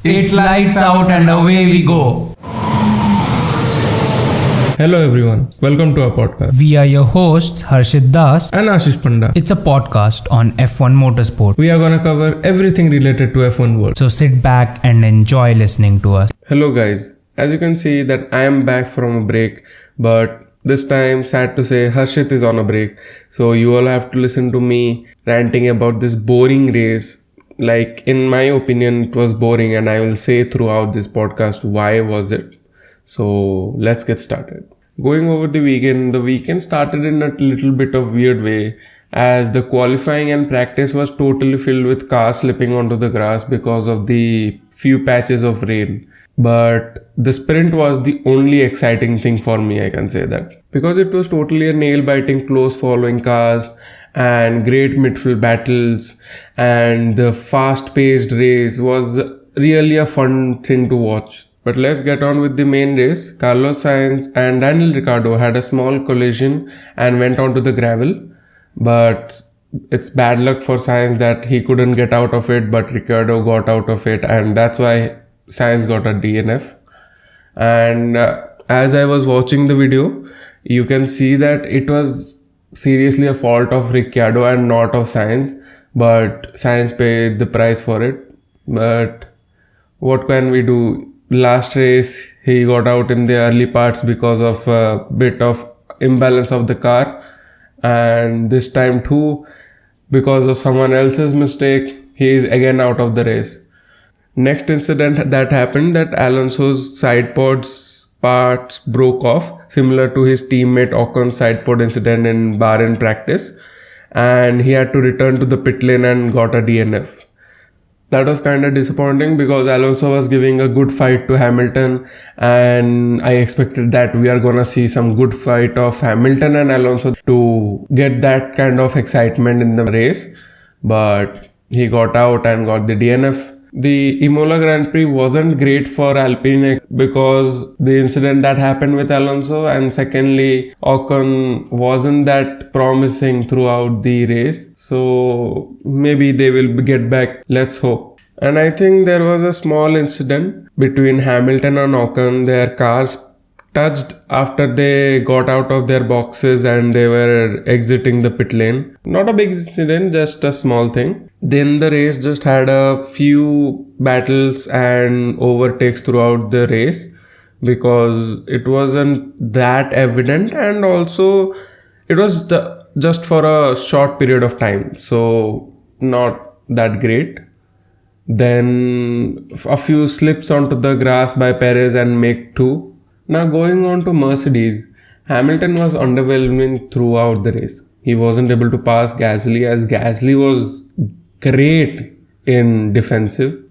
It's lights out and away we go. Hello everyone, welcome to our podcast. We are your hosts Harshit Das. And Ashish Panda. It's a podcast on F1 motorsport. We are gonna cover everything related to F1 world. So sit back and enjoy listening to us. Hello guys, as you can see that I am back from a break, but this time sad to say Harshit is on a break. So you all have to listen to me ranting about this boring race. Like in my opinion it was boring, and I will say throughout this podcast why was it. So let's get started. Going over the weekend started in a little bit of weird way, as the qualifying and practice was totally filled with cars slipping onto the grass because of the few patches of rain. But the sprint was the only exciting thing for me, I can say that. Because it was totally a nail-biting, close following cars and great midfield battles, and the fast-paced race was really a fun thing to watch. But let's get on with the main race. Carlos Sainz and Daniel Ricciardo had a small collision and went onto the gravel. But it's bad luck for Sainz that he couldn't get out of it, but Ricciardo got out of it, and that's why Sainz got a DNF. And as I was watching the video, you can see that it was seriously a fault of Ricciardo and not of Sainz, but Sainz paid the price for it. But what can we do? Last race he got out in the early parts because of a bit of imbalance of the car, and this time too, because of someone else's mistake, he is again out of the race. Next incident that happened, that Alonso's side pods parts broke off, similar to his teammate Ocon's side pod incident in Bahrain practice, and he had to return to the pit lane and got a DNF. That was kind of disappointing because Alonso was giving a good fight to Hamilton, and I expected that we are gonna see some good fight of Hamilton and Alonso to get that kind of excitement in the race, but he got out and got the DNF. The Imola Grand Prix wasn't great for Alpine because the incident that happened with Alonso, and secondly, Ocon wasn't that promising throughout the race. So maybe they will get back. Let's hope. And I think there was a small incident between Hamilton and Ocon. Their cars touched after they got out of their boxes and they were exiting the pit lane. Not a big incident, just a small thing. Then the race just had a few battles and overtakes throughout the race because it wasn't that evident, and also it was just for a short period of time, so not that great. Then a few slips onto the grass by Perez and Make 2. Now going on to Mercedes, Hamilton was underwhelming throughout the race. He wasn't able to pass Gasly, as Gasly was great in defensive,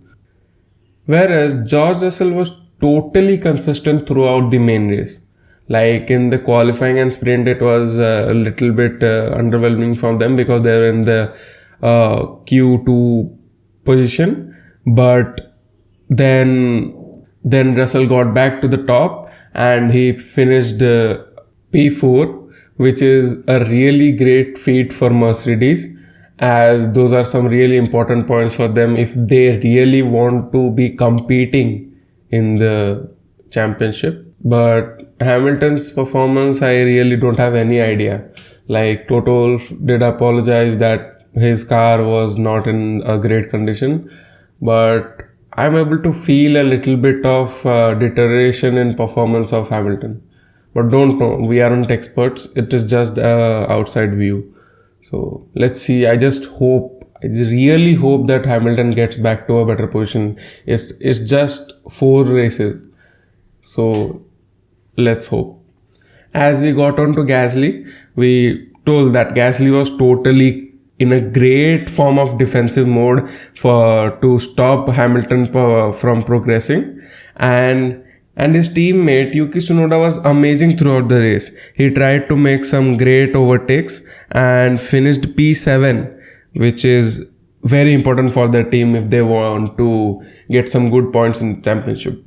whereas George Russell was totally consistent throughout the main race. Like in the qualifying and sprint, it was a little bit underwhelming for them because they were in the Q2 position, but then Russell got back to the top and he finished P4, which is a really great feat for Mercedes, as those are some really important points for them if they really want to be competing in the championship. But Hamilton's performance, I really don't have any idea. Like Toto Wolff did apologize that his car was not in a great condition, but I'm able to feel a little bit of deterioration in performance of Hamilton. But don't know, we aren't experts, it is just outside view. So let's see. I really hope that Hamilton gets back to a better position. It's just 4 races, so let's hope. As we got on to Gasly, we told that Gasly was totally in a great form of defensive mode to stop Hamilton from progressing, and his teammate Yuki Tsunoda was amazing throughout the race. He tried to make some great overtakes and finished P7, which is very important for their team if they want to get some good points in the championship.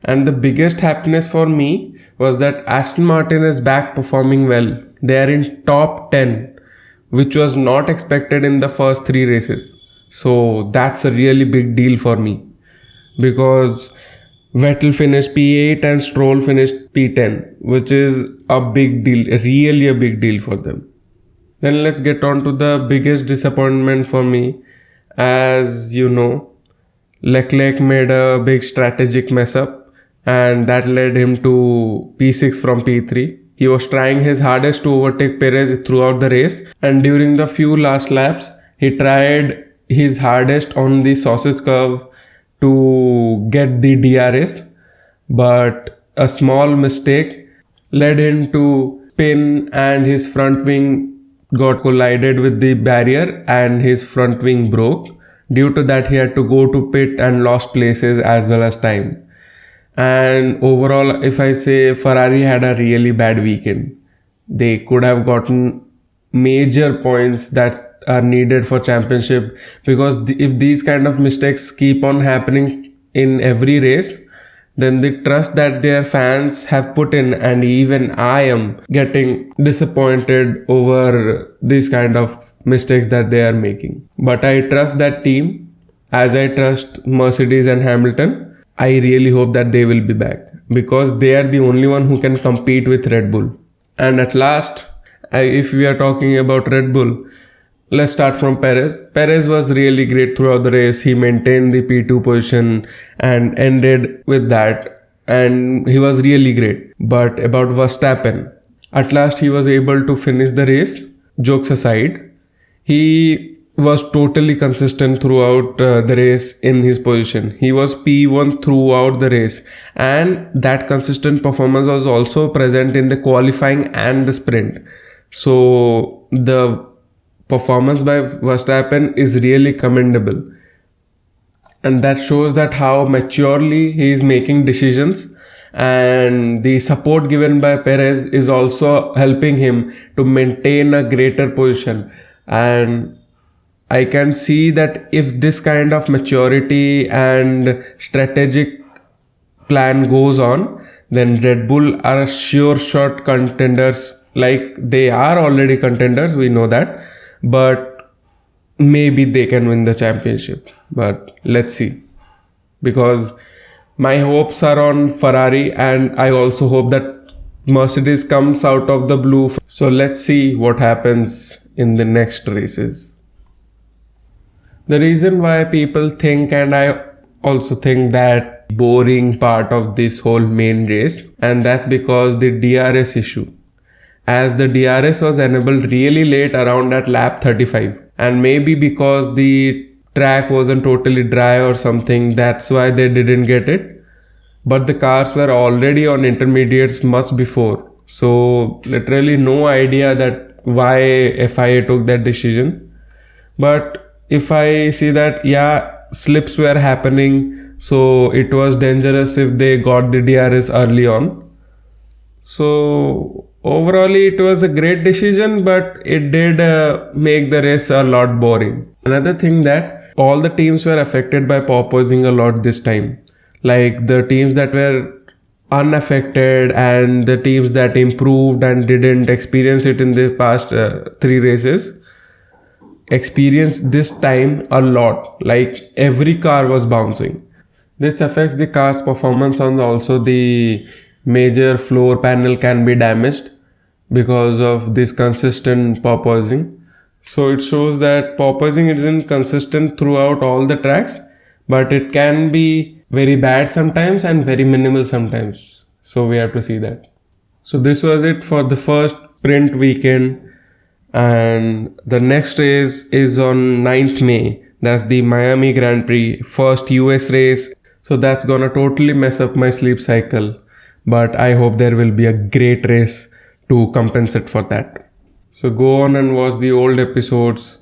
And the biggest happiness for me was that Aston Martin is back performing well. They are in top 10, which was not expected in the first 3 races. So that's a really big deal for me. because Vettel finished P8 and Stroll finished P10, which is a big deal, really a big deal for them. Then let's get on to the biggest disappointment for me. As you know, Leclerc made a big strategic mess up, and that led him to P6 from P3. He was trying his hardest to overtake Perez throughout the race, and during the few last laps, he tried his hardest on the sausage curve to get the DRS, but a small mistake led him to spin, and his front wing got collided with the barrier and his front wing broke. Due to that, he had to go to pit and lost places as well as time. And overall, if I say, Ferrari had a really bad weekend. They could have gotten major points that are needed for championship, because if these kind of mistakes keep on happening in every race, then the trust that their fans have put in, and even I am getting disappointed over these kind of mistakes that they are making. But I trust that team as I trust Mercedes and Hamilton. I really hope that they will be back, because they are the only one who can compete with Red Bull. And at last, if we are talking about Red Bull, let's start from Perez. Perez was really great throughout the race. He maintained the P2 position and ended with that. And he was really great. But about Verstappen, at last he was able to finish the race. Jokes aside, he was totally consistent throughout the race in his position. He was P1 throughout the race. And that consistent performance was also present in the qualifying and the sprint. So the performance by Verstappen is really commendable, and that shows that how maturely he is making decisions, and the support given by Perez is also helping him to maintain a greater position. And I can see that if this kind of maturity and strategic plan goes on, then Red Bull are sure shot contenders. Like, they are already contenders, we know that. But maybe they can win the championship. But let's see. Because my hopes are on Ferrari, and I also hope that Mercedes comes out of the blue. So let's see what happens in the next races. The reason why people think, and I also think, that boring part of this whole main race, and that's because the DRS issue. As the DRS was enabled really late, around at lap 35, and maybe because the track wasn't totally dry or something, that's why they didn't get it. But the cars were already on intermediates much before, so literally no idea that why FIA took that decision. But if I see that, yeah, slips were happening, so it was dangerous if they got the DRS early on. So overall, it was a great decision, but it did make the race a lot boring. Another thing, that all the teams were affected by porpoising a lot this time. Like, the teams that were unaffected and the teams that improved and didn't experience it in the past 3 races experienced this time a lot. Like, every car was bouncing. This affects the car's performance, and also the major floor panel can be damaged because of this consistent porpoising. So it shows that porpoising isn't consistent throughout all the tracks, but it can be very bad sometimes and very minimal sometimes. So we have to see that. So this was it for the first sprint weekend, and the next race is on 9th May. That's the Miami Grand Prix, first US race. So that's gonna totally mess up my sleep cycle. But I hope there will be a great race to compensate for that. So go on and watch the old episodes,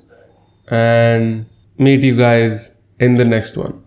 and meet you guys in the next one.